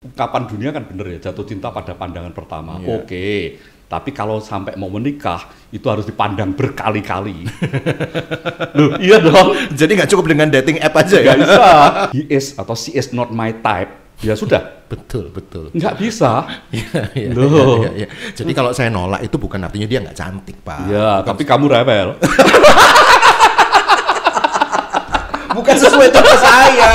ungkapan dunia kan bener ya, jatuh cinta pada pandangan pertama. Oke. Tapi kalau sampai mau menikah, itu harus dipandang berkali-kali. Loh, iya dong. Jadi nggak cukup dengan dating app aja ya? Nggak bisa. He is atau she is not my type. Ya sudah. Betul. Nggak bisa. Iya. Jadi kalau saya nolak itu bukan artinya dia nggak cantik, Pak. Ya, tapi kamu rebel. Bukan sesuai cara saya.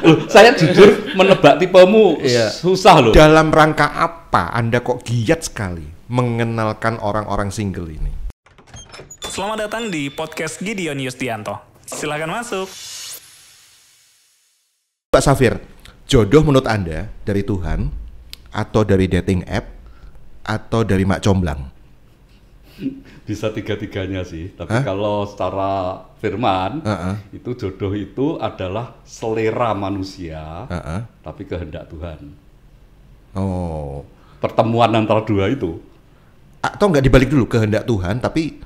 Loh, saya jujur menebak tipemu susah loh. Dalam rangka apa Anda kok giat sekali mengenalkan orang-orang single ini? Selamat datang di podcast Gideon Yustianto. Silakan masuk. Pak Safir, jodoh menurut Anda dari Tuhan atau dari dating app atau dari Mak Comblang? Bisa tiga-tiganya sih, tapi kalau secara firman itu jodoh itu adalah selera manusia, tapi kehendak Tuhan. Oh, pertemuan antara dua itu. Atau nggak dibalik dulu kehendak Tuhan, tapi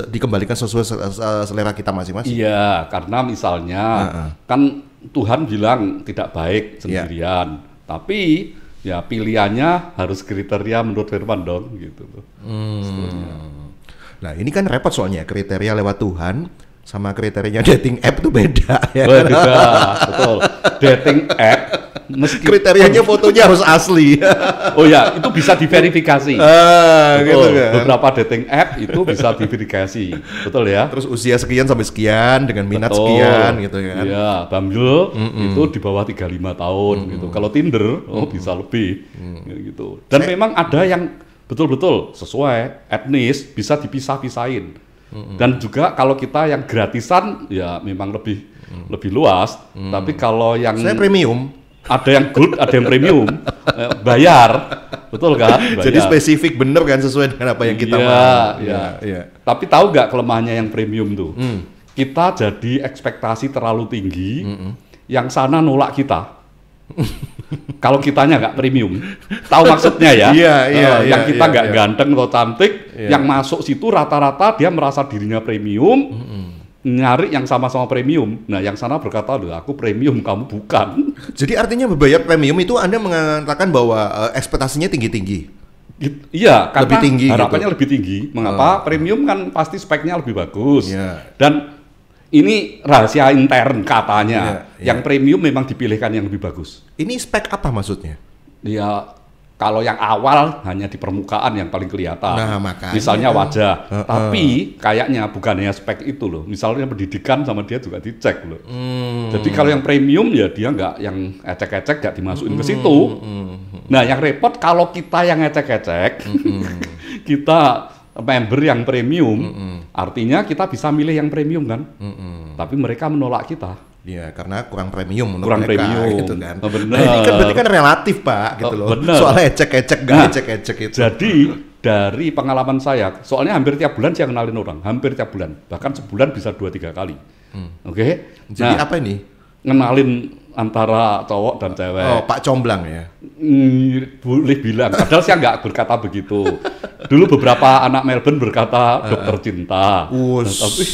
dikembalikan sesuai selera kita masing-masing. Iya, karena misalnya kan Tuhan bilang tidak baik sendirian, tapi ya pilihannya harus kriteria menurut firman dong, gitu loh. Nah ini kan repot soalnya kriteria lewat Tuhan sama kriterianya dating app itu beda ya. Beda, betul. Dating app kriterianya fotonya harus asli. Oh ya, itu bisa diverifikasi. Betul. Gitu kan? Beberapa dating app itu bisa diverifikasi, betul ya. Terus usia sekian sampai sekian dengan minat sekian gitu kan. Iya, Bumble itu di bawah 35 tahun gitu. Kalau Tinder bisa lebih gitu. Dan memang ada yang betul-betul sesuai etnis, bisa dipisah-pisahin. Dan juga kalau kita yang gratisan ya memang lebih luas. Tapi kalau yang saya premium, ada yang good, ada yang premium, bayar, betul kan? Bayar. Jadi spesifik bener kan sesuai dengan apa yang kita mau. Iya. Tapi tahu nggak kelemahannya yang premium tuh? Kita jadi ekspektasi terlalu tinggi, yang sana nolak kita. Kalau kitanya nggak premium, tahu maksudnya ya? Yang kita nggak ganteng atau cantik, yang masuk situ rata-rata dia merasa dirinya premium, nyari yang sama-sama premium. Nah, yang sana berkata, loh, aku premium, kamu bukan. Jadi artinya berbayar premium itu Anda mengatakan bahwa ekspektasinya tinggi-tinggi? Iya, karena lebih tinggi harapannya gitu. lebih tinggi. Mengapa? Premium kan pasti speknya lebih bagus. Yeah. Dan ini rahasia intern katanya. Yang premium memang dipilihkan yang lebih bagus. Ini spek apa maksudnya? Ya, kalau yang awal hanya di permukaan yang paling kelihatan. Nah, makanya. Misalnya wajah. Tapi kayaknya bukan hanya spek itu loh. Misalnya pendidikan sama dia juga dicek loh. Jadi kalau yang premium ya dia nggak yang ecek-ecek nggak dimasukin ke situ. Nah, yang repot kalau kita yang ecek-ecek, kita member yang premium, artinya kita bisa milih yang premium kan, tapi mereka menolak kita. Ya, karena kurang premium menurut kurang mereka, premium. gitu kan. Bener. Nah, ini kan berarti kan relatif Pak, gitu loh. Bener. Soalnya ecek-ecek, ecek-ecek itu. Jadi dari pengalaman saya, soalnya hampir tiap bulan saya kenalin orang, hampir tiap bulan, bahkan sebulan bisa 2-3 kali. Oke. Jadi apa ini? Ngenalin antara cowok dan cewek. Oh, Pak Comblang ya? Boleh bilang, padahal saya nggak berkata begitu. Dulu beberapa anak Melbourne berkata dokter cinta. Tapi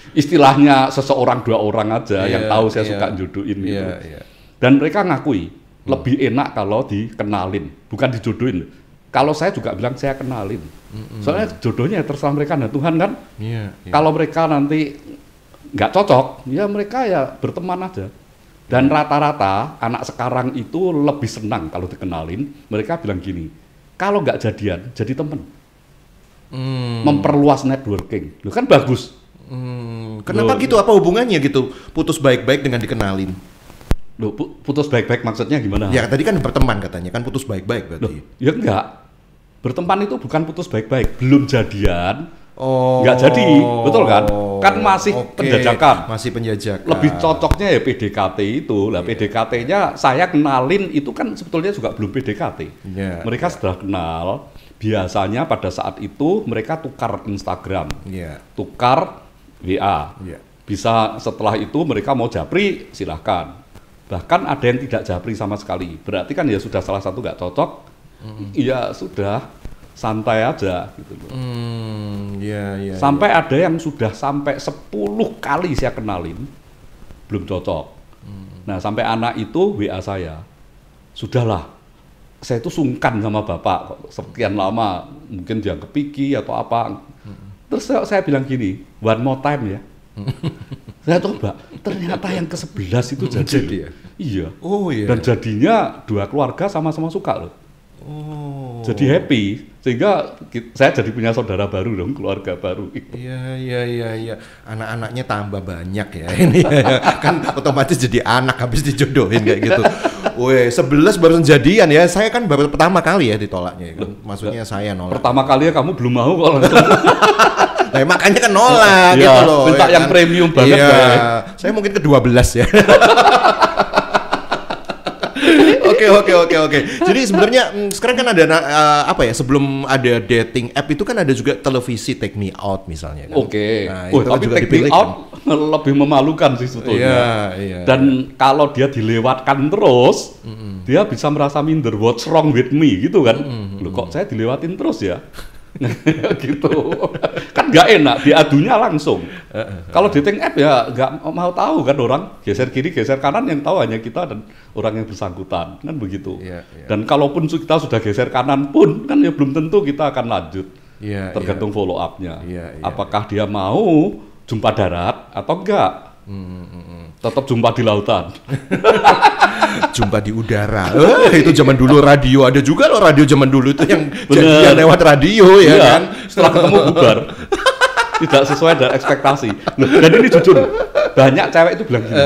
istilahnya seseorang dua orang aja yang tahu saya suka jodohin gitu. Dan mereka ngakui lebih enak kalau dikenalin, bukan dijodohin. Kalau saya juga bilang saya kenalin. Soalnya jodohnya terserah mereka dan Tuhan kan. Kalau mereka nanti nggak cocok, ya mereka ya berteman aja. Dan rata-rata anak sekarang itu lebih senang kalau dikenalin. Mereka bilang gini, kalau nggak jadian, jadi temen. Memperluas networking. Loh kan bagus. Kenapa gitu? Apa hubungannya gitu? Putus baik-baik dengan dikenalin? Loh, putus baik-baik maksudnya gimana? Ya tadi kan berteman katanya, kan putus baik-baik berarti. Loh, ya enggak. Berteman itu bukan putus baik-baik. Belum jadian. Oh, nggak jadi, betul kan? Kan masih penjajakan. Masih penjajakan. Lebih cocoknya ya PDKT itu. Lah PDKT-nya saya kenalin itu kan sebetulnya juga belum PDKT. Mereka sudah kenal. Biasanya pada saat itu mereka tukar Instagram, tukar WA. Bisa setelah itu mereka mau japri silahkan. Bahkan ada yang tidak japri sama sekali. Berarti kan ya sudah salah satu nggak cocok. Ya sudah. Santai aja gitu loh. Sampai ada yang sudah sampai 10 kali saya kenalin belum cocok. Nah, sampai anak itu WA saya, sudahlah, saya itu sungkan sama bapak kok sekian lama, mungkin dia kepiki atau apa. Terus saya bilang gini, one more time ya. Saya coba, ternyata yang ke-11 itu jadi ya? Iya. Oh iya. Dan jadinya dua keluarga sama-sama suka loh. Oh. Jadi happy, sehingga saya jadi punya saudara baru dong, keluarga baru. Iya. Anak-anaknya tambah banyak ya ini kan otomatis jadi anak habis dijodohin kayak gitu. Weh, 11 baru jadian ya. Saya kan baru pertama kali ya ditolaknya. Maksudnya saya nolak. Pertama kali ya kamu belum mau kok langsung. Nah, makanya kan nolak Iya, gitu loh. minta ya yang kan? premium banget. Iya. Kan? Saya mungkin ke-12 ya. Oke. Jadi sebenarnya sekarang kan ada apa ya? Sebelum ada dating app itu kan ada juga televisi Take Me Out misalnya kan. Oke. Nah, itu Tapi juga Take Me dipilih, Out lebih memalukan sih sebetulnya. Iya. Dan kalau dia dilewatkan terus, dia bisa merasa minder. What's wrong with me gitu kan? Loh kok saya dilewatin terus ya? Gitu. Kan nggak enak, diadunya langsung. Kalau dating app ya nggak mau tahu kan orang, geser kiri, geser kanan, yang tahu hanya kita dan orang yang bersangkutan, kan begitu. Iya. Dan kalaupun kita sudah geser kanan pun, kan ya belum tentu kita akan lanjut. Iya. Tergantung follow up-nya. Iya. Apakah dia mau jumpa darat atau enggak? Tetap jumpa di lautan. Jumpa di udara. Itu zaman dulu radio, ada juga loh radio zaman dulu itu yang jadian lewat radio ya Iya, kan. setelah ketemu bubar. Tidak sesuai dengan ekspektasi. Loh, dan ini jujur, banyak cewek itu bilang gini,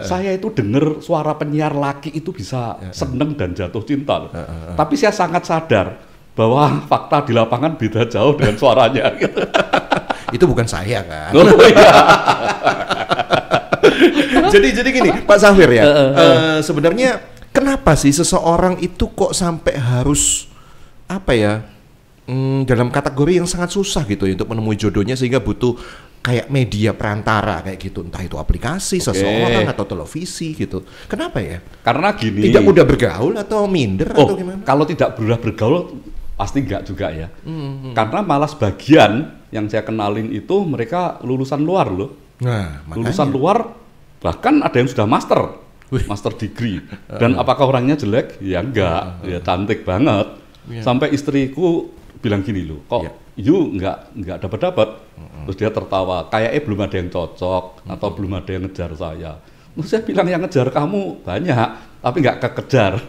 saya itu dengar suara penyiar laki itu bisa seneng dan jatuh cinta loh. Tapi saya sangat sadar bahwa fakta di lapangan beda jauh dengan suaranya. Gitu. Itu bukan saya kan. Oh, iya. jadi gini Pak Zafir ya, sebenarnya kenapa sih seseorang itu kok sampai harus apa ya, dalam kategori yang sangat susah gitu ya untuk menemui jodohnya, sehingga butuh kayak media perantara kayak gitu, entah itu aplikasi seseorang atau televisi gitu. Kenapa ya? Karena gini. Tidak mudah bergaul atau minder atau gimana? Kalau tidak mudah bergaul pasti enggak juga ya. Karena malah sebagian yang saya kenalin itu mereka lulusan luar loh. Nah, makanya. Lulusan luar, bahkan ada yang sudah master degree. Dan apakah orangnya jelek? Ya enggak, ya cantik banget. Sampai istriku bilang gini loh, kok you enggak dapat. Terus dia tertawa, kayaknya belum ada yang cocok atau belum ada yang ngejar saya. Terus saya bilang yang ngejar kamu banyak, tapi enggak kekejar.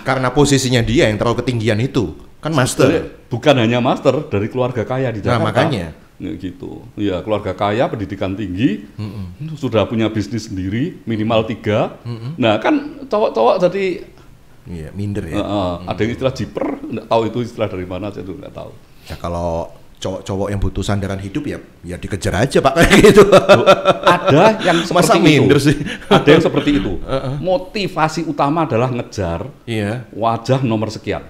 Karena posisinya dia yang terlalu ketinggian itu, kan master. Bukan hanya master, dari keluarga kaya di Jakarta. Nah, makanya. Gitu. Ya, keluarga kaya, pendidikan tinggi, sudah punya bisnis sendiri, minimal 3. Nah, kan cowok-cowok jadi minder ya. Ada yang istilah jiper, nggak tahu itu istilah dari mana, saya juga nggak tahu. Ya kalau cowok-cowok yang butuh sandaran hidup ya dikejar aja Pak kayak gitu. Ada yang seperti Masa minder itu. sih? Ada yang seperti itu. Motivasi utama adalah ngejar wajah nomor sekian.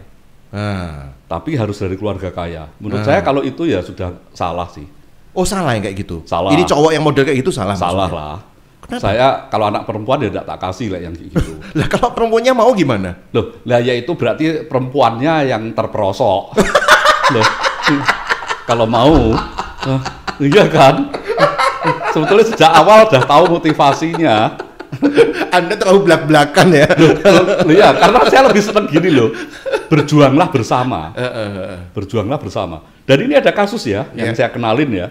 Tapi harus dari keluarga kaya. Menurut saya kalau itu ya sudah salah sih. Oh, salah yang kayak gitu? Salah. Ini cowok yang model kayak gitu salah? Salah maksudnya? lah. Kenapa? Saya kalau anak perempuan ya tidak tak kasih lah yang kayak gitu. Lah kalau perempuannya mau gimana? Loh, lah ya itu berarti perempuannya yang terperosok. Loh, kalau mau, iya kan? Sebetulnya sejak awal udah tahu motivasinya. Anda terlalu belak-belakan ya. Iya, karena saya lebih seneng gini loh. Berjuanglah bersama. Berjuanglah bersama. Dan ini ada kasus ya, yang saya kenalin ya.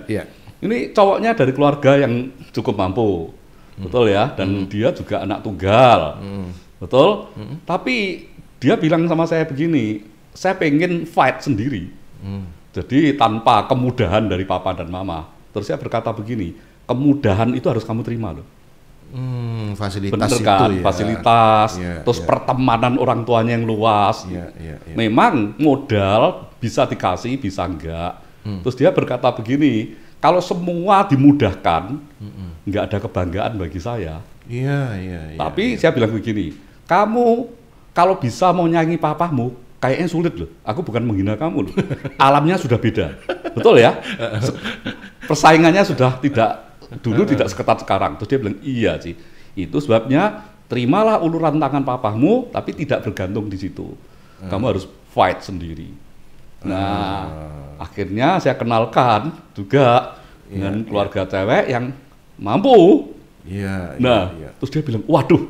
Ini cowoknya dari keluarga yang cukup mampu. Betul ya, dan dia juga anak tunggal. Betul? Tapi dia bilang sama saya begini, saya pengen fight sendiri. Jadi tanpa kemudahan dari papa dan mama. Terus saya berkata begini, kemudahan itu harus kamu terima loh. Fasilitas bener kan? itu ya. Fasilitas, terus pertemanan orang tuanya yang luas. Memang modal bisa dikasih, bisa enggak. Terus dia berkata begini, kalau semua dimudahkan, enggak ada kebanggaan bagi saya. Tapi saya bilang begini, kamu kalau bisa mau nyanyi papamu, kayaknya sulit loh. Aku bukan menghina kamu loh. Alamnya sudah beda. Betul ya? Persaingannya sudah tidak seketat sekarang. Terus dia bilang, iya sih. Itu sebabnya terimalah uluran tangan papamu, tapi tidak bergantung di situ. Kamu harus fight sendiri. Nah, akhirnya saya kenalkan juga dengan keluarga cewek yang mampu. Iya. Nah, terus dia bilang, waduh,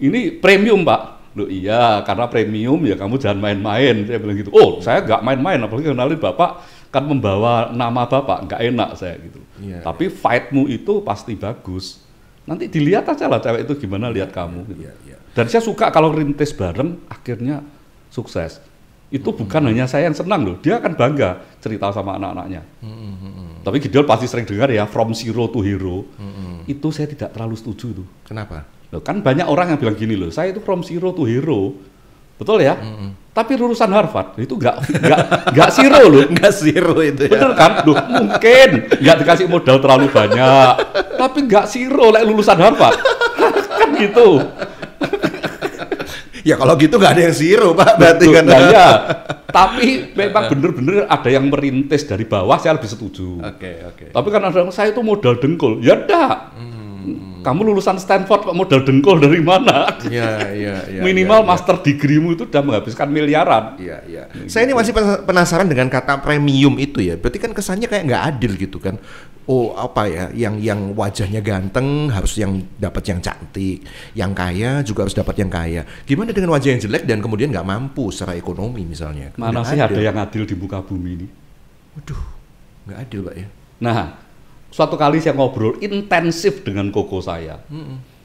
ini premium Pak. Loh iya, karena premium ya kamu jangan main-main. Saya bilang gitu. Oh, saya nggak main-main, apalagi kenalin Bapak kan membawa nama Bapak, nggak enak saya gitu. Iya, tapi fight-mu itu pasti bagus. Nanti dilihat aja lah cewek itu gimana lihat kamu. Gitu. Iya. Dan saya suka kalau rintis bareng, akhirnya sukses. Itu bukan hanya saya yang senang loh, dia akan bangga cerita sama anak-anaknya. Tapi Gideon pasti sering dengar ya, from zero to hero. Itu saya tidak terlalu setuju tuh. Kenapa? Loh, kan banyak orang yang bilang gini loh, saya itu from zero to hero, betul ya? Tapi lulusan Harvard itu nggak zero loh, Nggak zero itu ya. bener kan? Loh, mungkin nggak dikasih modal terlalu banyak, tapi nggak zero like lulusan Harvard, kan gitu. Ya kalau gitu nggak ada yang zero Pak, berarti Betul, kan. nah, ya. Tapi memang bener-bener ada yang merintis dari bawah, saya lebih setuju. Oke. Tapi kan ada yang saya itu modal dengkul, ya dah. Kamu lulusan Stanford kok modal dengkul dari mana? Iya. Minimal master degree-mu itu udah menghabiskan miliaran. Iya. Saya ini masih penasaran dengan kata premium itu ya. Berarti kan kesannya kayak nggak adil gitu kan. Oh apa ya, yang wajahnya ganteng harus yang dapat yang cantik, yang kaya juga harus dapat yang kaya. Gimana dengan wajah yang jelek dan kemudian nggak mampu secara ekonomi misalnya? Mana sih ada yang adil di muka bumi ini? Waduh, nggak adil Pak ya. Nah, suatu kali saya ngobrol intensif dengan koko saya.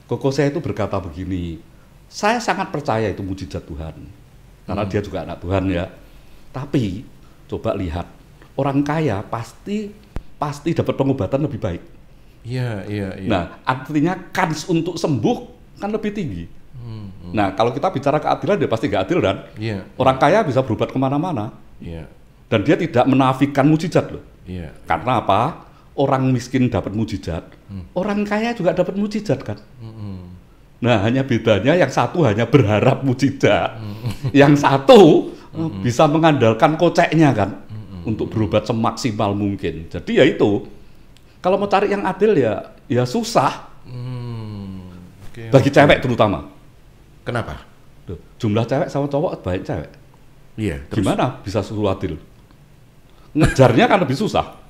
Koko saya itu berkata begini, saya sangat percaya itu mujizat Tuhan. Karena dia juga anak Tuhan ya. Tapi, coba lihat, orang kaya pasti dapat pengobatan lebih baik. Iya. Nah, artinya kans untuk sembuh kan lebih tinggi. Nah, kalau kita bicara keadilan, dia pasti nggak adil kan? Iya. Orang kaya bisa berobat kemana-mana. Iya. Dan dia tidak menafikan mujizat loh. Iya. Karena apa? Orang miskin dapat mujizat, orang kaya juga dapat mujizat kan. Nah, hanya bedanya yang satu hanya berharap mujizat, yang satu bisa mengandalkan koceknya kan untuk berobat semaksimal mungkin. Jadi ya itu, kalau mau cari yang adil ya susah. Bagi cewek terutama. Kenapa? Loh, jumlah cewek sama cowok baik cewek. Iya. Gimana bisa suruh adil? Ngejarnya kan lebih susah.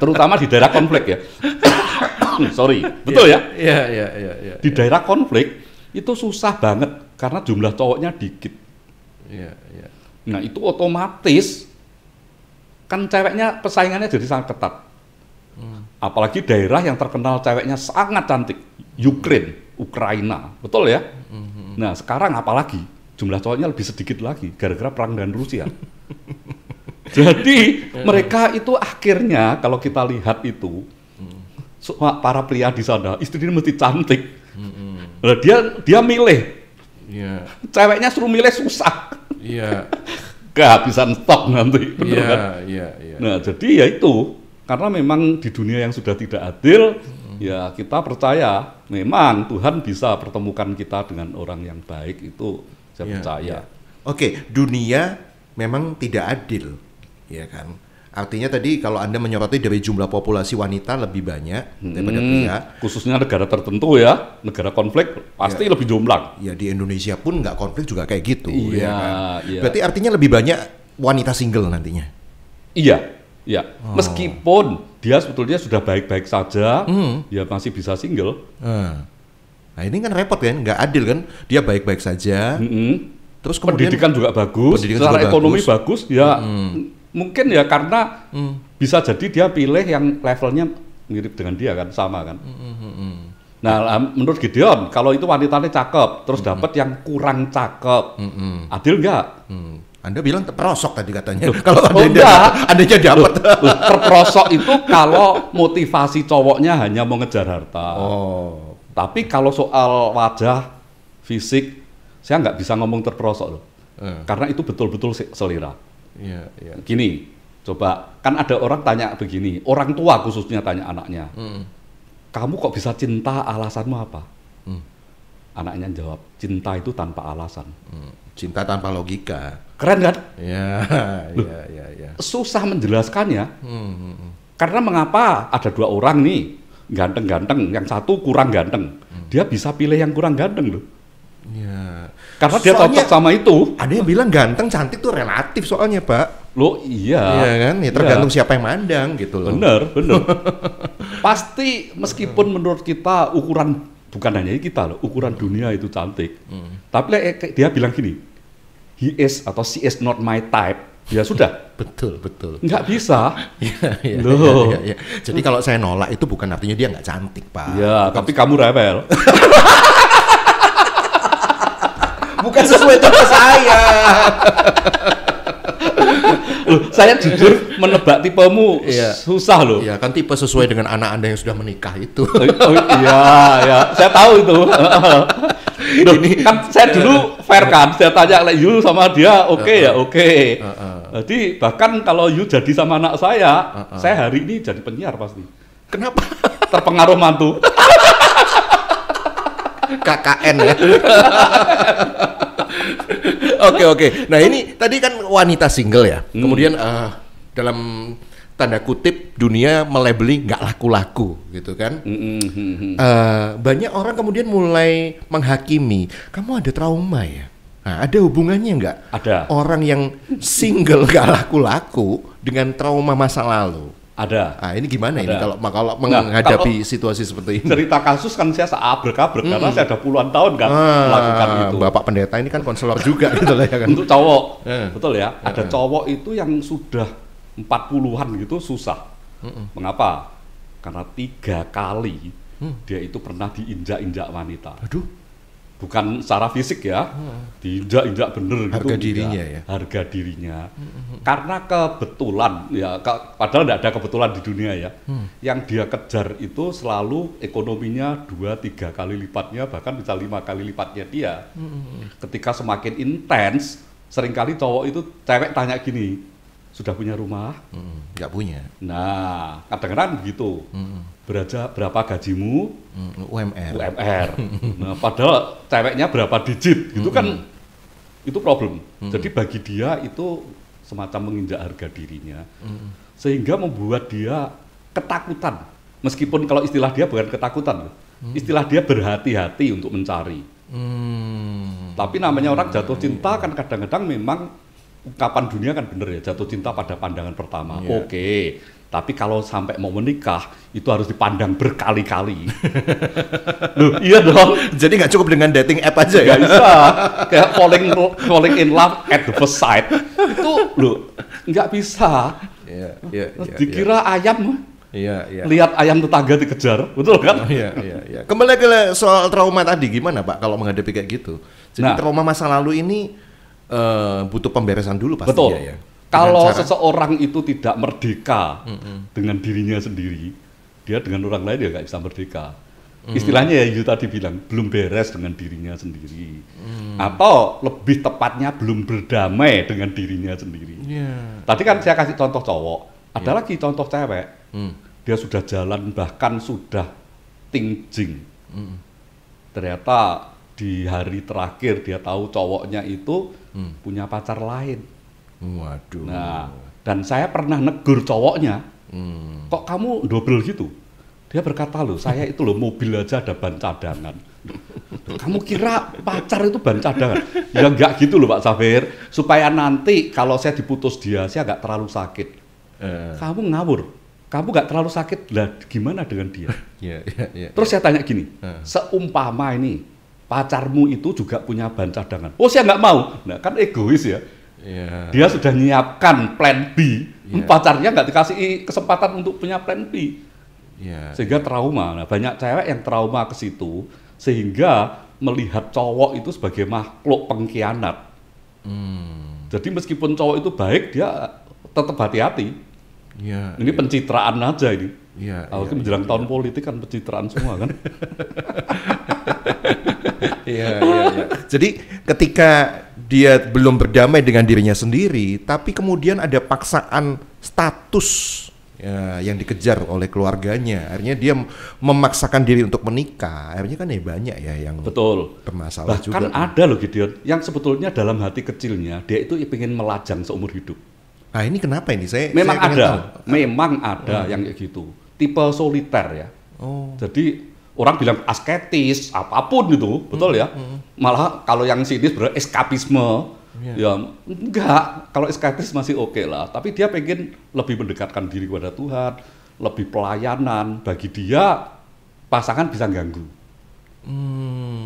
Terutama di daerah konflik ya. Sorry, betul ya? Iya. Di daerah konflik itu susah banget karena jumlah cowoknya dikit. Iya. Nah, itu otomatis kan ceweknya persaingannya jadi sangat ketat. Apalagi daerah yang terkenal ceweknya sangat cantik, Ukraina, betul ya? Nah, sekarang apalagi jumlah cowoknya lebih sedikit lagi gara-gara perang dengan Rusia. Jadi mereka itu akhirnya kalau kita lihat itu para pria di sana istrinya mesti cantik. Nah, dia milih. Iya. Ceweknya suruh milih susah. Iya. Kehabisan stok nanti. Betul kan? Iya. Nah, jadi ya itu karena memang di dunia yang sudah tidak adil, ya kita percaya memang Tuhan bisa pertemukan kita dengan orang yang baik itu saya percaya. Oke, dunia memang tidak adil. Ya kan, artinya tadi kalau Anda menyoroti dari jumlah populasi wanita lebih banyak daripada pria, khususnya negara tertentu ya, negara konflik pasti lebih jomblang. Ya di Indonesia pun nggak konflik juga kayak gitu. Iya, ya kan? iya. Berarti artinya lebih banyak wanita single nantinya. Iya. Meskipun dia sebetulnya sudah baik-baik saja, dia masih bisa single. Nah ini kan repot kan, nggak adil kan? Dia baik-baik saja. Terus kemudian pendidikan juga bagus, secara ekonomi bagus, ya. Mungkin ya karena bisa jadi dia pilih yang levelnya mirip dengan dia kan, sama kan. Nah, menurut Gideon, kalau itu wanitanya cakep, terus dapat yang kurang cakep, adil nggak? Anda bilang terperosok tadi katanya. Kalau Anda dapat terperosok itu kalau motivasi cowoknya hanya mau ngejar harta. Tapi kalau soal wajah, fisik, saya nggak bisa ngomong terperosok loh, karena itu betul-betul selera. Iya. Gini, coba kan ada orang tanya begini, orang tua khususnya tanya anaknya, kamu kok bisa cinta, alasanmu apa? Anaknya jawab, cinta itu tanpa alasan. Cinta tanpa logika. Keren kan? Iya. Susah menjelaskannya. Karena mengapa ada dua orang nih, ganteng-ganteng, yang satu kurang ganteng, dia bisa pilih yang kurang ganteng loh. Iya. Karena dia cocok sama itu. Ada yang bilang ganteng cantik tuh relatif soalnya Pak. Loh iya. Iya kan, ya tergantung siapa yang mandang gitu loh. Bener. Pasti meskipun menurut kita ukuran, bukan hanya kita loh, ukuran dunia itu cantik. Tapi dia bilang gini, he is atau she is not my type, ya sudah. Betul. Nggak bisa. Loh. Ya. Jadi kalau saya nolak itu bukan artinya dia nggak cantik, Pak. Ya, bukan. tapi kamu rebel. Bukan sesuai tipe saya. Loh, saya jujur menebak tipemu susah loh. Iya, kan tipe sesuai dengan anak Anda yang sudah menikah itu. Iya, saya tahu itu. Loh, kan saya dulu fair kan, saya tanya you sama dia oke. Jadi bahkan kalau you jadi sama anak saya hari ini jadi penyiar pasti. Kenapa? Terpengaruh mantu. KKN ya. Oke. Nah ini tadi kan wanita single ya. Kemudian dalam tanda kutip dunia melabeli nggak laku-laku gitu kan. Banyak orang kemudian mulai menghakimi, kamu ada trauma ya. Nah, ada hubungannya nggak? Ada. Orang yang single nggak laku-laku dengan trauma masa lalu. Ada. Nah, ini gimana ini kalau menghadapi situasi seperti ini? Cerita kasus kan saya seabrek-abrek karena saya ada puluhan tahun kan melakukan itu. Bapak pendeta ini kan konselor juga gitu lah ya kan. Untuk cowok, betul ya. Ada cowok itu yang sudah 40-an gitu susah. Mengapa? Karena 3 kali dia itu pernah diinjak-injak wanita. Aduh. Bukan secara fisik ya, diinjak-injak bener gitu. Harga dirinya ya? Harga dirinya. Karena kebetulan, ya padahal tidak ada kebetulan di dunia ya, yang dia kejar itu selalu ekonominya 2-3 kali lipatnya, bahkan bisa 5 kali lipatnya dia. Ketika semakin intens, seringkali cowok itu, cewek tanya gini, sudah punya rumah? Nggak punya. Nah, kadang-kadang begitu. Berapa gajimu? UMR. Nah, padahal ceweknya berapa digit, gitu kan? Itu problem. Jadi bagi dia itu semacam menginjak harga dirinya, sehingga membuat dia ketakutan. Meskipun kalau istilah dia bukan ketakutan, istilah dia berhati-hati untuk mencari. Tapi namanya orang jatuh cinta kan kadang-kadang memang ungkapan dunia kan bener ya, jatuh cinta pada pandangan pertama. Oke. Tapi kalau sampai mau menikah, itu harus dipandang berkali-kali. Loh, iya dong. Jadi nggak cukup dengan dating app aja ya? Nggak bisa. Kayak falling in love at the first sight. Itu loh, nggak bisa. Iya. Dikira ayam. Iya. Lihat ayam tetangga dikejar, betul kan? Iya. Kembali ke soal trauma tadi, gimana Pak kalau menghadapi kayak gitu? Jadi trauma masa lalu ini butuh pemberesan dulu pastinya. Betul. Ya. Kalau seseorang itu tidak merdeka dengan dirinya sendiri, dia dengan orang lain ya nggak bisa merdeka. Istilahnya ya Yu tadi bilang, belum beres dengan dirinya sendiri. Atau lebih tepatnya belum berdamai dengan dirinya sendiri. Tadi kan saya kasih contoh cowok, ada lagi contoh cewek. Dia sudah jalan bahkan sudah tingjing. Ternyata di hari terakhir dia tahu cowoknya itu punya pacar lain. Waduh. Nah, dan saya pernah negur cowoknya, kok kamu double gitu? Dia berkata loh, saya itu loh mobil aja ada ban cadangan. Kamu kira pacar itu ban cadangan? Ya enggak gitu loh Pak Safir, supaya nanti kalau saya diputus dia, saya enggak terlalu sakit. Kamu ngawur, kamu enggak terlalu sakit, lah gimana dengan dia? Terus saya tanya gini, seumpama ini pacarmu itu juga punya ban cadangan. Oh saya enggak mau, nah kan egois ya. Dia sudah menyiapkan plan B, pacarnya nggak dikasih kesempatan untuk punya plan B, sehingga trauma. Nah, banyak cewek yang trauma ke situ, sehingga melihat cowok itu sebagai makhluk pengkhianat. Jadi meskipun cowok itu baik, dia tetap hati-hati. Ini pencitraan aja ini. Menjelang tahun politik kan pencitraan semua kan. Jadi ketika dia belum berdamai dengan dirinya sendiri, tapi kemudian ada paksaan status yang dikejar oleh keluarganya, akhirnya dia memaksakan diri untuk menikah, akhirnya kan banyak ya yang bermasalah juga. Bahkan ada loh Gideon, yang sebetulnya dalam hati kecilnya dia itu ingin melajang seumur hidup. Nah ini kenapa ini? Memang ada yang kayak gitu, tipe soliter ya. Jadi orang bilang asketis, apapun gitu, betul ya. Malah kalau yang sinis eskapisme, ya enggak. Kalau eskapisme masih oke lah. Tapi dia pengen lebih mendekatkan diri kepada Tuhan, lebih pelayanan, bagi dia pasangan bisa ganggu.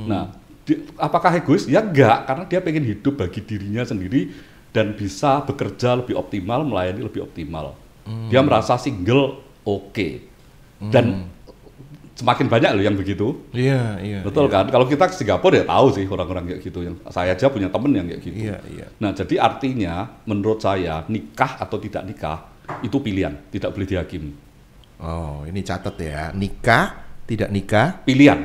Nah, apakah egois? Ya enggak, karena dia pengen hidup bagi dirinya sendiri dan bisa bekerja lebih optimal, melayani lebih optimal. Dia merasa single oke. Dan semakin banyak loh yang begitu. Iya. Betul kan? Kalau kita ke Singapura ya tahu sih orang-orang kayak gitu. Yang saya aja punya temen yang kayak gitu. Iya. Nah, jadi artinya menurut saya nikah atau tidak nikah itu pilihan, tidak boleh dihakimi. Oh, ini catat ya. Nikah, tidak nikah, Pilihan.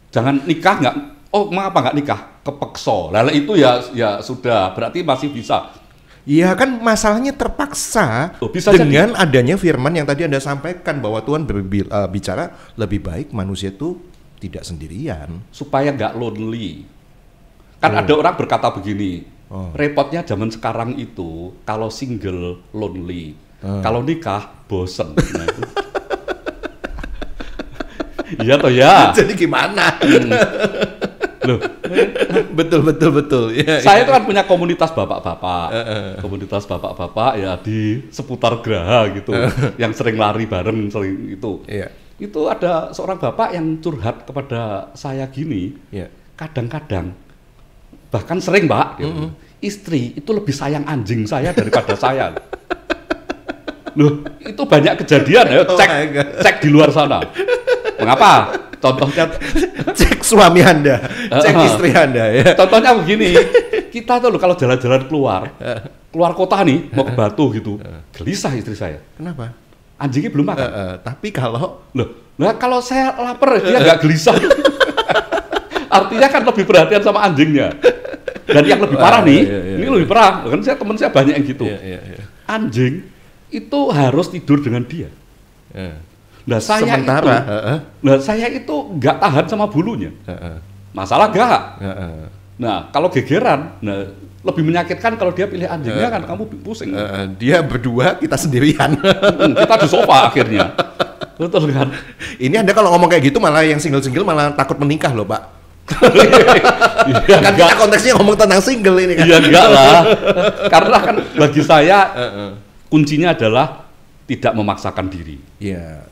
Jangan nikah nggak. Oh, mengapa nggak nikah? Kepeksa. Lalu itu ya sudah. Berarti masih bisa. Iya kan masalahnya terpaksa Bisa dengan adanya firman yang tadi Anda sampaikan bahwa Tuhan bicara lebih baik manusia itu tidak sendirian. Supaya nggak lonely. Kan ada orang berkata begini, repotnya zaman sekarang itu kalau single lonely, kalau nikah bosen. Nah, itu. Iya toh ya. Jadi gimana? Loh, betul. Ya, saya itu kan punya komunitas bapak-bapak, komunitas bapak-bapak ya di seputar Graha gitu, yang sering lari bareng, sering itu. Iya. Itu ada seorang bapak yang curhat kepada saya gini, kadang-kadang, bahkan sering Pak, istri itu lebih sayang anjing saya daripada saya. Loh, itu banyak kejadian ya, cek di luar sana. Mengapa? Contohnya cek suami Anda, cek istri Anda ya. Contohnya begini, kita tuh loh kalau jalan-jalan keluar kota nih, mau ke Batu gitu, gelisah istri saya. Kenapa? Anjingnya belum makan. Tapi kalau kalau saya lapar dia nggak gelisah. Artinya kan lebih perhatian sama anjingnya. Dan yang lebih parah nih, ini lebih parah. Kan teman saya banyak yang gitu. Anjing itu harus tidur dengan dia. Nah saya itu nggak tahan sama bulunya. Masalah gak? Nah kalau gegeran, lebih menyakitkan kalau dia pilih anjingnya kan kamu pusing. Dia berdua, kita sendirian. Kita di sofa akhirnya. Betul kan? Ini Anda kalau ngomong kayak gitu malah yang single-single malah takut menikah loh Pak. Kan kita konteksnya ngomong tentang single ini kan. Iya enggak lah. Karena kan bagi saya kuncinya adalah tidak memaksakan diri. Iya.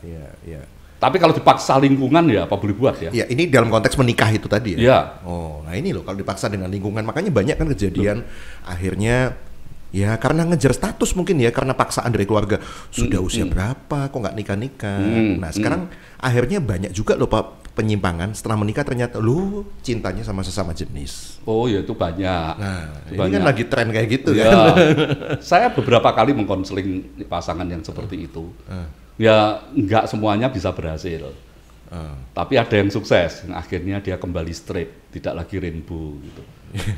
Tapi kalau dipaksa lingkungan ya apa boleh buat ya. Iya, ini dalam konteks menikah itu tadi ya. Iya. Oh, nah ini loh kalau dipaksa dengan lingkungan, makanya banyak kan kejadian akhirnya ya karena ngejar status mungkin ya, karena paksaan dari keluarga. Sudah usia berapa kok nggak nikah-nikah. Nah, sekarang akhirnya banyak juga loh Pak penyimpangan setelah menikah ternyata lu cintanya sama sesama jenis. Oh ya itu banyak. Nah, itu ini banyak. kan lagi tren kayak gitu ya. kan. Saya beberapa kali mengkonseling pasangan yang seperti itu. Ya nggak semuanya bisa berhasil. Tapi ada yang sukses, yang akhirnya dia kembali straight, tidak lagi rainbow gitu.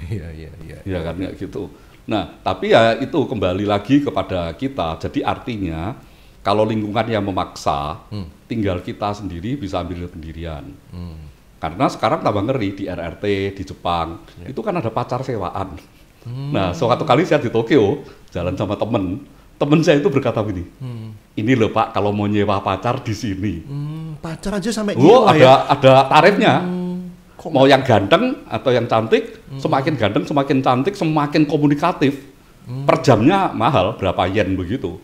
Iya. Ya kan kayak gitu. Nah, tapi ya itu kembali lagi kepada kita. Jadi artinya kalau lingkungan yang memaksa, tinggal kita sendiri bisa ambil pendirian. Karena sekarang tambah ngeri di RRT, di Jepang, itu kan ada pacar sewaan. Nah, suatu kali saya di Tokyo, jalan sama temen saya itu berkata begini, ini loh Pak, kalau mau nyewa pacar di sini. Pacar aja sampai ada tarifnya. Mau yang ganteng atau yang cantik, semakin ganteng, semakin cantik, semakin komunikatif. Per jamnya mahal, berapa yen begitu.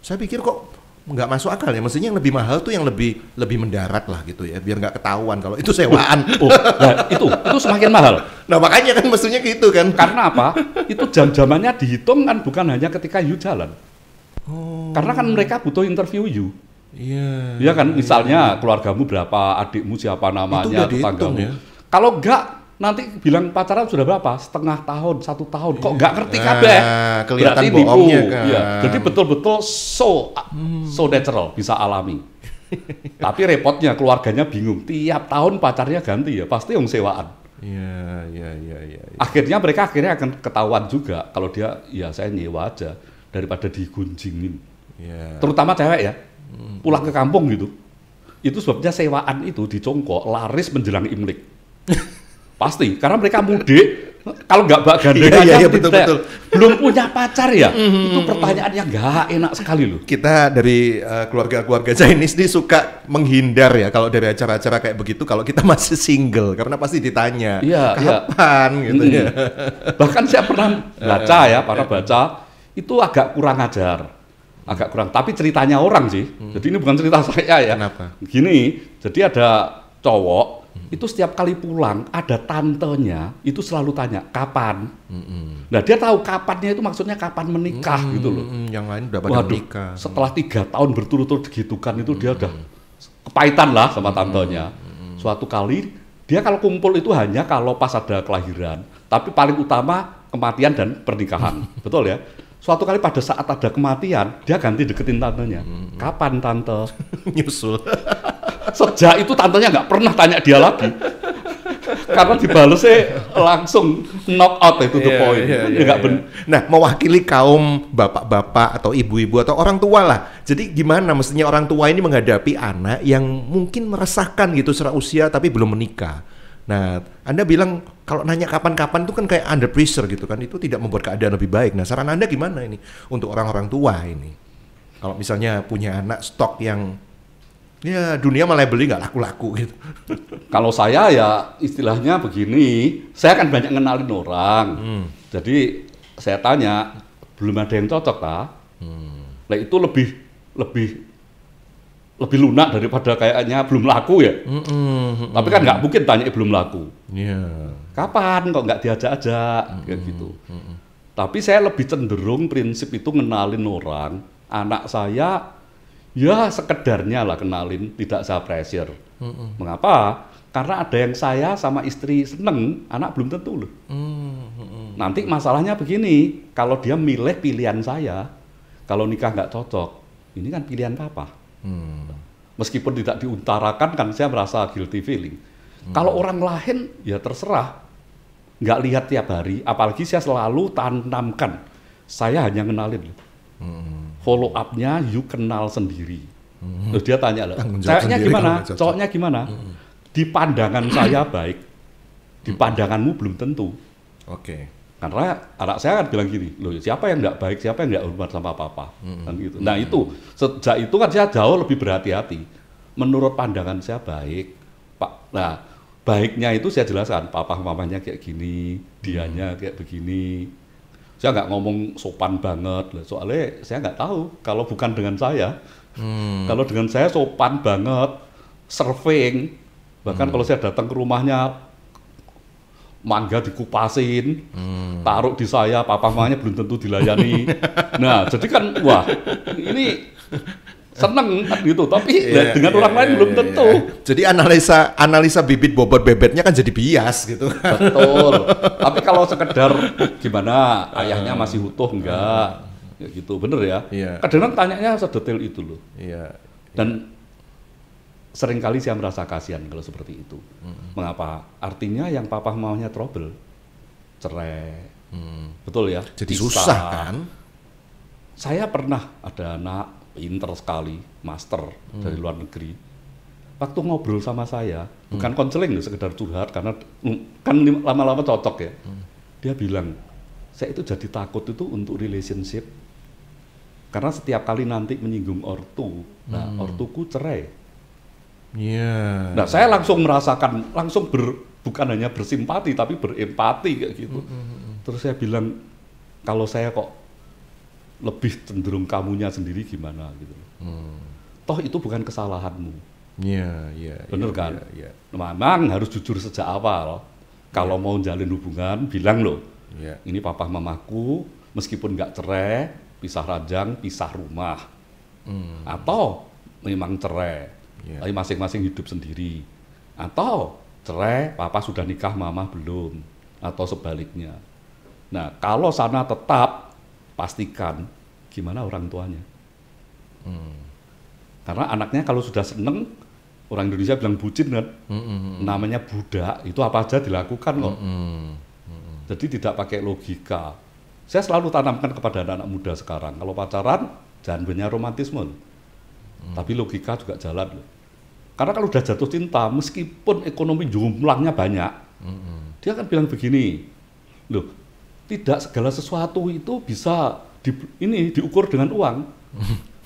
Saya pikir kok nggak masuk akal ya, mestinya yang lebih mahal tuh yang lebih mendarat lah gitu ya, biar nggak ketahuan kalau itu sewaan. Nah itu semakin mahal. Nah makanya kan mestinya gitu kan. Karena apa? Itu jam-jamannya dihitung kan bukan hanya ketika you jalan. Karena kan mereka butuh interview you. Iya. Iya kan, misalnya keluargamu berapa, adikmu siapa namanya, tetanggamu. Ya? Kalau enggak, nanti bilang pacaran sudah berapa? Setengah tahun, 1 tahun. Kok nggak ngerti kabeh? Kelihatan berarti bohongnya nipu. kan. Ya, jadi betul-betul so natural, bisa alami. Tapi repotnya keluarganya bingung. Tiap tahun pacarnya ganti ya, pasti yang sewaan. Iya. Akhirnya mereka akan ketahuan juga kalau dia, ya saya nyewa aja daripada digunjingin. Iya. Terutama cewek ya, pulang ke kampung gitu. Itu sebabnya sewaan itu di Congkok laris menjelang Imlek. Pasti, karena mereka mudik, kalau nggak gandengan betul. belum punya pacar ya, itu pertanyaan yang nggak enak sekali loh. Kita dari keluarga-keluarga Chinese ini suka menghindar ya kalau dari acara-acara kayak begitu, kalau kita masih single, karena pasti ditanya, kapan gitu ya. Bahkan saya pernah baca, itu agak kurang ajar. agak kurang. Tapi ceritanya orang sih. Jadi ini bukan cerita saya ya. Kenapa? Gini, jadi ada cowok itu setiap kali pulang ada tantenya itu selalu tanya kapan. Nah dia tahu kapannya itu maksudnya kapan menikah gitu loh. Yang lain udah pada menikah. Setelah 3 tahun berturut-turut digitukan itu dia udah kepahitan lah sama tantenya. Suatu kali dia kalau kumpul itu hanya kalau pas ada kelahiran. Tapi paling utama kematian dan pernikahan. Betul ya? Suatu kali pada saat ada kematian, dia ganti deketin tantenya. Kapan tante? Nyusul. Sejak itu tantenya nggak pernah tanya dia lagi. Karena dibalesnya langsung knock out itu the point. Nah, mewakili kaum bapak-bapak atau ibu-ibu atau orang tua lah. Jadi gimana mestinya orang tua ini menghadapi anak yang mungkin meresahkan gitu secara usia tapi belum menikah. Nah, Anda bilang kalau nanya kapan-kapan itu kan kayak under pressure gitu kan, itu tidak membuat keadaan lebih baik. Nah, saran Anda gimana ini untuk orang-orang tua ini? Kalau misalnya punya anak stok yang ya dunia malah beli nggak laku-laku gitu. Kalau saya ya istilahnya begini, saya kan banyak ngenalin orang. Jadi saya tanya, belum ada yang cocok tak? Nah itu lebih lunak daripada kayaknya belum laku ya. Tapi kan nggak mungkin tanya belum laku. Kapan kok nggak diajak-ajak kayak gitu. Tapi saya lebih cenderung prinsip itu ngenalin orang. Anak saya ya sekedarnya lah kenalin, tidak saya pressure. Mengapa? Karena ada yang saya sama istri seneng, anak belum tentu loh. Nanti masalahnya begini, kalau dia milih pilihan saya, kalau nikah nggak cocok, ini kan pilihan papa. Meskipun tidak diutarakan kan saya merasa guilty feeling. Kalau orang lain ya terserah, nggak lihat tiap hari, apalagi saya selalu tanamkan, saya hanya kenalin loh. Follow up-nya you kenal sendiri. Terus dia tanya lah, ceweknya gimana, cowoknya gimana? Di pandangan saya baik, di pandanganmu belum tentu. Karena anak saya kan bilang gini, loh siapa yang nggak baik, siapa yang nggak hormat sama papa, kan gitu. Nah itu sejak itu kan saya jauh lebih berhati-hati. Menurut pandangan saya baik, Pak. Nah baiknya itu saya jelaskan, papa mamanya kayak gini, dianya kayak begini. Saya nggak ngomong sopan banget, soalnya saya nggak tahu kalau bukan dengan saya. Kalau dengan saya sopan banget, surfing, bahkan kalau saya datang ke rumahnya, mangga dikupasin, taruh di saya, papa mamanya belum tentu dilayani. Nah, jadi kan, wah, ini seneng kan gitu, tapi dengan orang lain belum tentu. Jadi analisa bibit bobot bebetnya kan jadi bias gitu. Betul. Tapi kalau sekedar gimana ayahnya masih utuh enggak, ya gitu, bener ya. Kadang-kadang tanyanya sedetail itu loh. Dan seringkali saya merasa kasihan kalau seperti itu. Mengapa? Artinya yang papa maunya trouble, cerai, betul ya. Jadi susah kan? Saya pernah ada anak pinter sekali, master dari luar negeri. Waktu ngobrol sama saya, bukan konseling, sekedar curhat, karena kan lama-lama cocok ya. Dia bilang, saya itu jadi takut itu untuk relationship, karena setiap kali nanti menyinggung ortu, nah ortuku cerai. Nah saya langsung merasakan, bukan hanya bersimpati, tapi berempati kayak gitu. Terus saya bilang, kalau saya kok lebih cenderung kamunya sendiri gimana gitu. Toh itu bukan kesalahanmu. Bener kan? Memang harus jujur sejak awal. Kalau mau jalin hubungan, bilang loh, ini papa mamaku, meskipun nggak cerai, pisah ranjang, pisah rumah. Atau memang cerai, tapi masing-masing hidup sendiri. Atau cerai, papa sudah nikah, mama belum. Atau sebaliknya. Nah, kalau sana tetap, pastikan gimana orang tuanya. Karena anaknya kalau sudah seneng, orang Indonesia bilang bucin kan, namanya budak, itu apa aja dilakukan kok. Jadi tidak pakai logika. Saya selalu tanamkan kepada anak-anak muda sekarang, kalau pacaran jangan banyak romantisme, tapi logika juga jalan. Karena kalau udah jatuh cinta, meskipun ekonomi jumlahnya banyak, dia akan bilang begini, loh, tidak segala sesuatu itu bisa diukur dengan uang.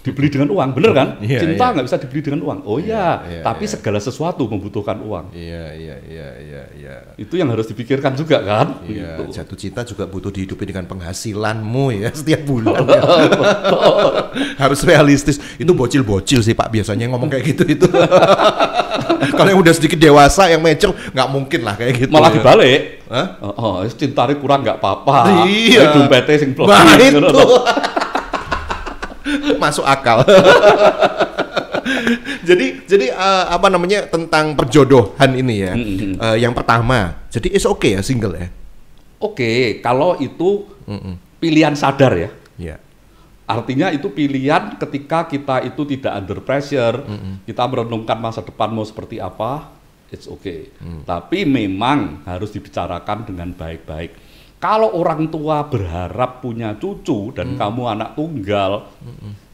dibeli dengan uang, bener kan? Iya, Cinta iya. nggak bisa dibeli dengan uang. Oh iya, iya, tapi iya. segala sesuatu membutuhkan uang. Iya. Itu yang harus dipikirkan juga kan? Iya, Gitu. jatuh cinta juga butuh dihidupi dengan penghasilanmu ya setiap bulan. Ya. Harus realistis. Itu bocil-bocil sih Pak biasanya ngomong kayak gitu itu. Kalau yang udah sedikit dewasa yang mature nggak mungkin lah kayak gitu. Malah ya. dibalik. Hah? Cintanya kurang nggak apa-apa. Iya. Dompetnya sing Nah, plebis, itu. ngono. Masuk akal. jadi apa namanya tentang perjodohan ini ya. Yang pertama, jadi it's okay ya single ya. Oke, kalau itu pilihan sadar ya. Iya. Artinya itu pilihan ketika kita itu tidak under pressure, kita merenungkan masa depan mau seperti apa, it's okay. Tapi memang harus dibicarakan dengan baik-baik. Kalau orang tua berharap punya cucu dan kamu anak tunggal,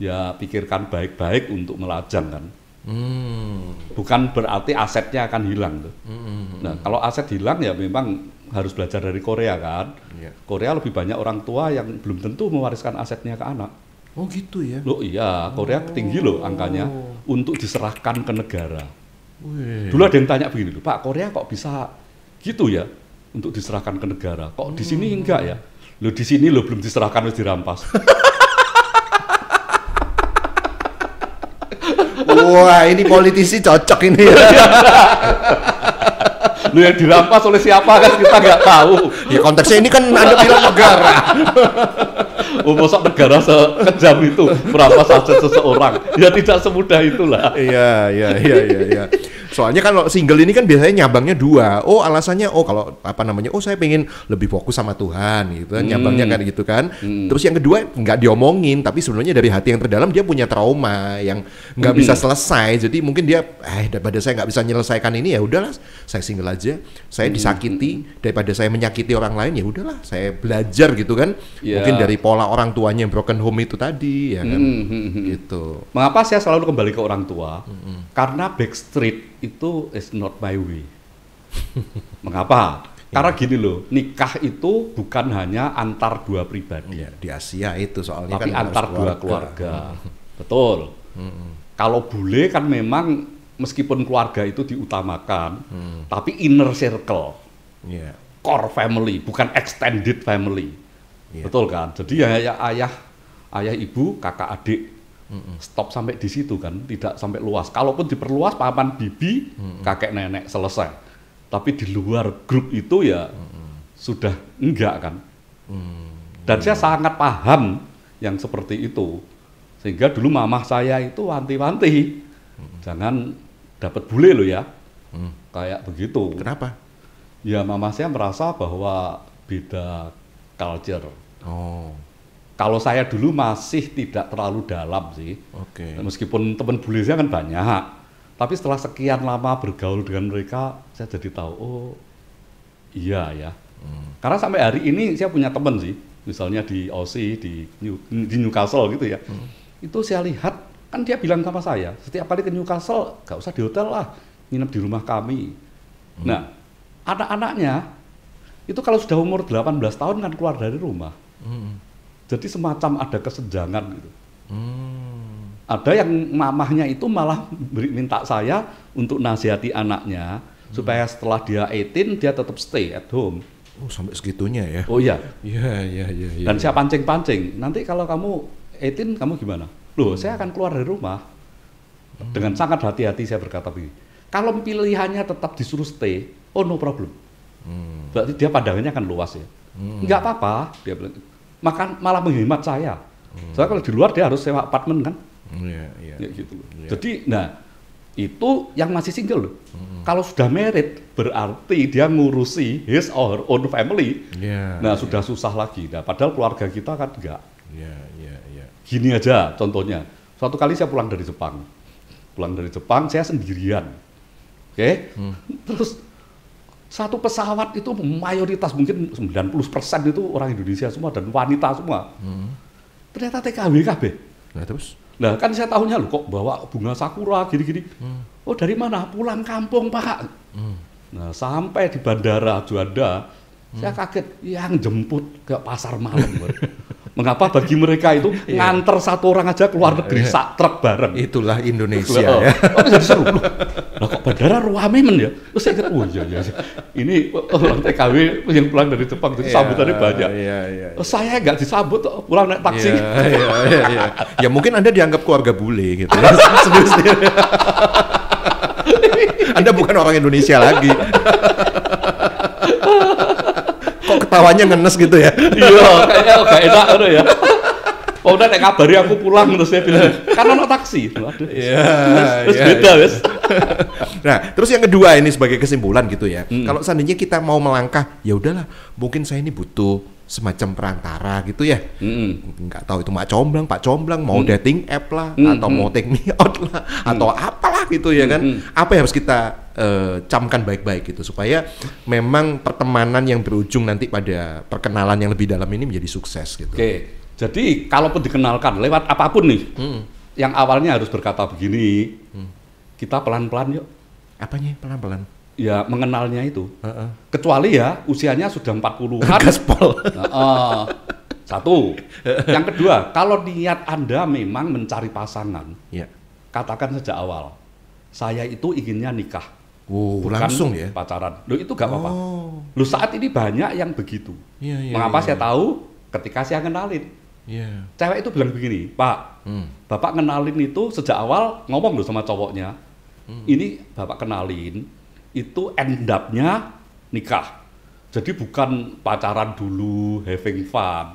ya pikirkan baik-baik untuk melajang kan. Bukan berarti asetnya akan hilang tuh. Nah, kalau aset hilang ya memang harus belajar dari Korea kan. Iya. Korea lebih banyak orang tua yang belum tentu mewariskan asetnya ke anak. Oh gitu ya. Loh iya, Korea tinggi loh angkanya untuk diserahkan ke negara. Wih. Dulu ada yang tanya begini loh, Pak, Korea kok bisa gitu ya untuk diserahkan ke negara? Kok di sini enggak ya? Loh di sini loh belum diserahkan harus dirampas. Wah ini politisi cocok ini ya. Loh yang dirampas oleh siapa kan kita nggak tahu. Ya konteksnya ini kan Anda bilang negara. Oh, masa negara sekejam itu merampas aset seseorang? Ya tidak semudah itulah. Iya. Soalnya kalau single ini kan biasanya nyabangnya dua. Oh alasannya, kalau apa namanya, saya pengen lebih fokus sama Tuhan gitu kan, nyabangnya kan gitu kan. Terus yang kedua nggak diomongin, tapi sebenarnya dari hati yang terdalam dia punya trauma yang nggak bisa selesai. Jadi mungkin dia, daripada saya nggak bisa menyelesaikan ini ya udahlah, saya single aja. Saya disakiti daripada saya menyakiti orang lain, ya udahlah, saya belajar gitu kan. Yeah. Mungkin dari pola orang tuanya yang broken home itu tadi, ya kan. Gitu. Mengapa saya selalu kembali ke orang tua? Karena Backstreet itu is not my way. Mengapa? Karena gini loh, nikah itu bukan hanya antar dua pribadi, Ya, di Asia itu soalnya tapi kan antar harus dua keluarga. Betul. Kalau bule kan memang meskipun keluarga itu diutamakan, tapi inner circle, Iya. core family, bukan extended family. Iya. Betul kan? Jadi ya ayah ibu, kakak adik. Stop sampai di situ kan, tidak sampai luas. Kalaupun diperluas paman bibi, kakek nenek selesai. Tapi di luar grup itu ya sudah enggak kan. Dan saya sangat paham yang seperti itu. Sehingga dulu mamah saya itu wanti-wanti, jangan dapat bule loh ya, kayak begitu. Kenapa? Ya mamah saya merasa bahwa beda culture. Oh, Kalau saya dulu masih tidak terlalu dalam sih, oke. meskipun teman bule saya kan banyak, tapi setelah sekian lama bergaul dengan mereka, saya jadi tahu, oh iya ya. Karena sampai hari ini saya punya teman sih, misalnya di Aussie, di Newcastle gitu ya, itu saya lihat, kan dia bilang sama saya, setiap kali ke Newcastle, gak usah di hotel lah, nginep di rumah kami. Nah, anak-anaknya, itu kalau sudah umur 18 tahun kan keluar dari rumah. Jadi semacam ada kesenjangan gitu. Ada yang mamahnya itu malah minta saya untuk nasihati anaknya supaya setelah dia 18 dia tetap stay at home. Oh, sampai segitunya ya. Oh iya. Iya. Dan saya pancing-pancing. Nanti kalau kamu 18 kamu gimana? Loh, saya akan keluar dari rumah. Dengan sangat hati-hati saya berkata begini. Kalau pilihannya tetap disuruh stay, oh no problem. Berarti dia pandangannya akan luas ya. Enggak apa-apa, dia bilang. Malah menghemat saya. Soalnya kalau di luar dia harus sewa apartemen kan. Iya. Ya, gitu. Jadi, nah itu yang masih single loh. Kalau sudah married berarti dia ngurusi his or her own family. Iya. Nah sudah susah lagi. Nah padahal keluarga kita kan enggak. Iya. Gini aja contohnya. Suatu kali saya pulang dari Jepang. Saya sendirian. Oke. Terus satu pesawat itu mayoritas mungkin 90% itu orang Indonesia semua dan wanita semua. Ternyata TKW KB. Nah, terus? Nah kan saya tahunya loh kok bawa bunga sakura gini-gini. Oh dari mana? Pulang kampung Pak. Nah sampai di bandara Juanda, saya kaget yang jemput ke pasar malam. Mengapa bagi mereka itu nganter satu orang aja keluar negeri sak truk bareng? Itulah Indonesia ya. Oh, bisa seru loh. Lah kok bandara ruame men ya? Terus saya kira, oh iya. Ini orang TKW yang pulang dari Jepang itu sambutannya banyak. Iya. Saya nggak disambut, pulang naik taksi. Iya. Ya mungkin Anda dianggap keluarga bule gitu ya. Sendiri-sendiri. Anda bukan orang Indonesia lagi. Kok ketawanya ngenes gitu ya? Iya, kayaknya gak enak gitu ya. Oh udah ngabari aku pulang terus saya bilang, kan ono taksi. Aduh. Terus beda wes. Nah, terus yang kedua ini sebagai kesimpulan gitu ya. Kalau seandainya kita mau melangkah, ya udahlah, mungkin saya ini butuh semacam perantara gitu ya. Nggak tahu itu Pak Comblang mau dating app lah, atau mau take me out lah, atau apalah gitu ya kan. Apa yang harus kita camkan baik-baik gitu supaya memang pertemanan yang berujung nanti pada perkenalan yang lebih dalam ini menjadi sukses gitu. Oke, jadi kalaupun dikenalkan lewat apapun nih, yang awalnya harus berkata begini, kita pelan-pelan yuk. Apanya pelan-pelan? Ya mengenalnya itu. Kecuali ya usianya sudah 40-an. Gaspol. Satu. Yang kedua, kalau niat Anda memang mencari pasangan, katakan sejak awal, saya itu inginnya nikah. Bukan langsung ya? Pacaran. Loh itu gak apa-apa. Loh saat ini banyak yang begitu. Mengapa saya tahu? Ketika saya kenalin. Cewek itu bilang begini, Pak, Bapak kenalin itu sejak awal ngomong loh sama cowoknya. Ini Bapak kenalin, itu end up-nya nikah. Jadi bukan pacaran dulu, having fun.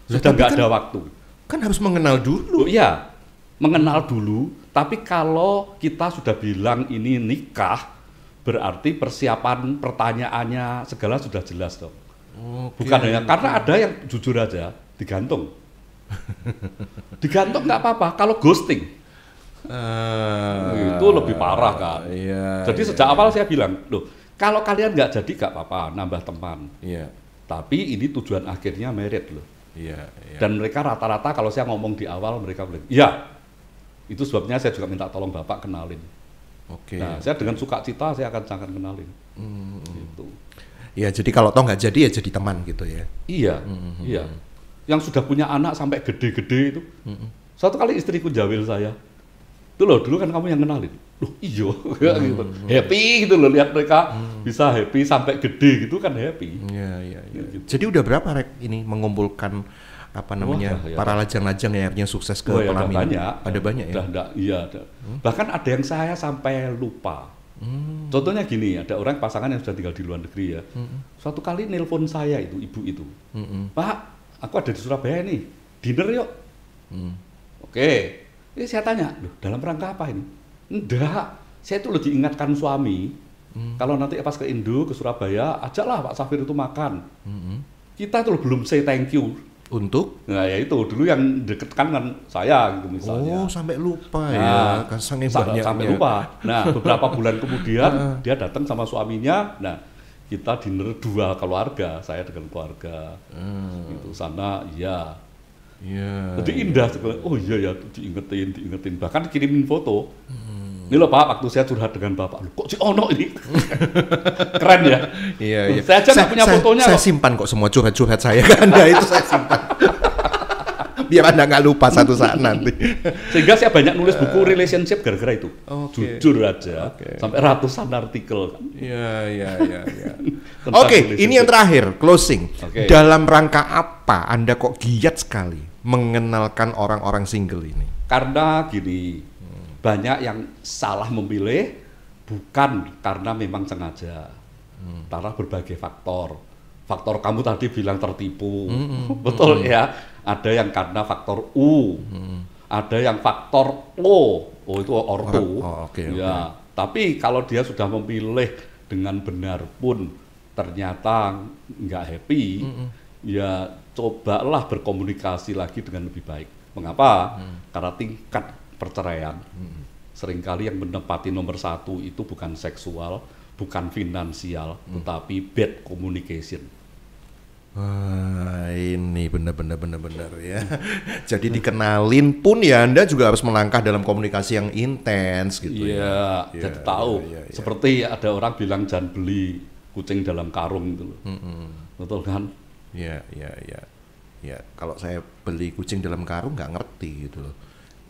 Sudah nggak ada waktu. Kan harus mengenal dulu. Iya, mengenal dulu. Tapi kalau kita sudah bilang ini nikah, berarti persiapan pertanyaannya segala sudah jelas dong. Bukan hanya karena ada yang jujur aja digantung. Digantung nggak apa-apa. Kalau ghosting itu lebih parah kan. Jadi sejak awal saya bilang, loh kalau kalian nggak jadi nggak apa-apa, nambah teman. Tapi ini tujuan akhirnya merit loh. Dan mereka rata-rata kalau saya ngomong di awal mereka bilang, iya. Itu sebabnya saya juga minta tolong Bapak kenalin. Nah, saya dengan sukacita saya akan kenalin. Gitu. Ya, jadi kalau toh nggak jadi ya jadi teman gitu ya. Iya. Yang sudah punya anak sampai gede-gede itu. Suatu kali istriku jawil saya. Itu loh, dulu kan kamu yang kenalin. Loh, iyo. Gitu. Happy gitu loh lihat mereka bisa happy sampai gede gitu kan happy. Iya. Gitu. Jadi udah berapa Rek ini mengumpulkan para lajang-lajang yang akhirnya sukses ke pelaminan? Ada banyak ya? Ada. Bahkan ada yang saya sampai lupa. Contohnya gini, ada orang pasangan yang sudah tinggal di luar negeri ya. Suatu kali nelpon saya itu, ibu itu. Pak, aku ada di Surabaya nih, dinner yuk. Oke. Ini saya tanya, loh dalam rangka apa ini? Enggak, saya itu lagi ingatkan suami. Kalau nanti pas ke Indo, ke Surabaya, ajaklah Pak Safir itu makan. Kita itu belum say thank you. Untuk? Nah ya itu dulu yang deketkan kan saya gitu misalnya. Oh sampai lupa ya, kan sampai lupa. Nah beberapa bulan kemudian dia datang sama suaminya. Nah kita dinner dua keluarga, saya dengan keluarga. Gitu sana, iya. Jadi indah sekali. Oh iya ya, diingetin. Bahkan kirimin foto. Ini loh Pak, waktu saya curhat dengan Bapak, kok si Ono ini? Keren ya? Iya. Saya aja nggak punya fotonya. Saya simpan kok semua curhat-curhat saya ke Anda itu saya simpan. Biar Anda nggak lupa satu saat nanti. Sehingga saya banyak nulis buku relationship gara-gara itu. Jujur aja, sampai ratusan artikel. Iya. Oke, ini yang terakhir, closing. Dalam rangka apa Anda kok giat sekali mengenalkan orang-orang single ini? Karena gini, banyak yang salah memilih bukan karena memang sengaja, karena berbagai faktor. Faktor kamu tadi bilang tertipu, betul ya. Ada yang karena faktor U, ada yang faktor O itu ortu. Ya. Tapi kalau dia sudah memilih dengan benar pun ternyata nggak happy, ya cobalah berkomunikasi lagi dengan lebih baik. Mengapa? Karena tingkat perceraian seringkali yang menempati nomor satu itu bukan seksual, bukan finansial, tetapi bad communication. Wah, ini benar ya. Jadi dikenalin pun ya Anda juga harus melangkah dalam komunikasi yang intens gitu. Iya, jadi tahu. Seperti ada orang bilang jangan beli kucing dalam karung gitu loh. Betul kan? Iya. Ya, kalau saya beli kucing dalam karung nggak ngerti gitu loh.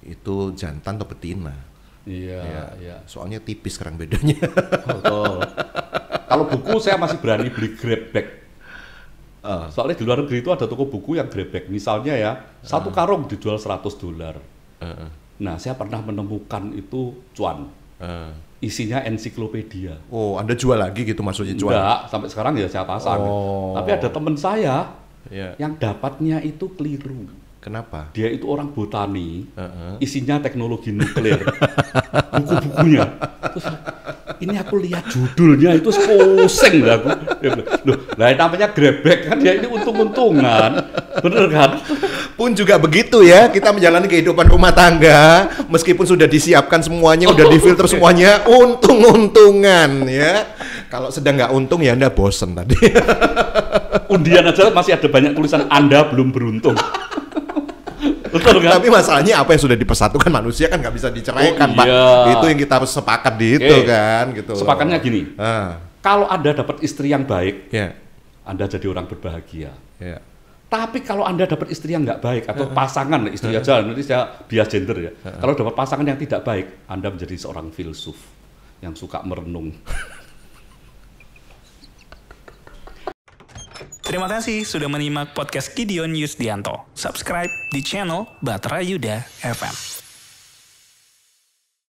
Itu jantan atau betina. Iya. Soalnya tipis sekarang bedanya. Betul. Kalau buku saya masih berani beli grab bag. Soalnya di luar negeri itu ada toko buku yang grab bag. Misalnya ya, satu karung dijual $100. Nah, saya pernah menemukan itu cuan. Isinya ensiklopedia. Oh, Anda jual lagi gitu maksudnya jual? Enggak, sampai sekarang ya saya pasang. Tapi ada teman saya yang dapatnya itu keliru. Kenapa? Dia itu orang botani, isinya teknologi nuklir. Buku-bukunya. Terus, ini aku lihat judulnya itu pusing lah aku. Loh, lah namanya grab bag kan dia ini untung-untungan. Bener kan? Pun juga begitu ya, kita menjalani kehidupan rumah tangga, meskipun sudah disiapkan semuanya, udah difilter semuanya, untung-untungan ya. Kalau sedang nggak untung ya Anda bosen tadi. Undian aja masih ada banyak tulisan Anda belum beruntung. Betul kan? Tapi masalahnya apa yang sudah dipersatukan manusia kan nggak bisa diceraikan, Pak. Itu yang kita harus sepakat di itu kan, gitu. Sepakatnya gini, kalau Anda dapat istri yang baik, Anda jadi orang berbahagia. Tapi kalau Anda dapat istri yang nggak baik atau pasangan istri aja, nanti saya bias gender ya. Kalau dapat pasangan yang tidak baik, Anda menjadi seorang filsuf yang suka merenung. Terima kasih sudah menyimak podcast Gideon Yusdianto. Subscribe di channel Batrayuda FM.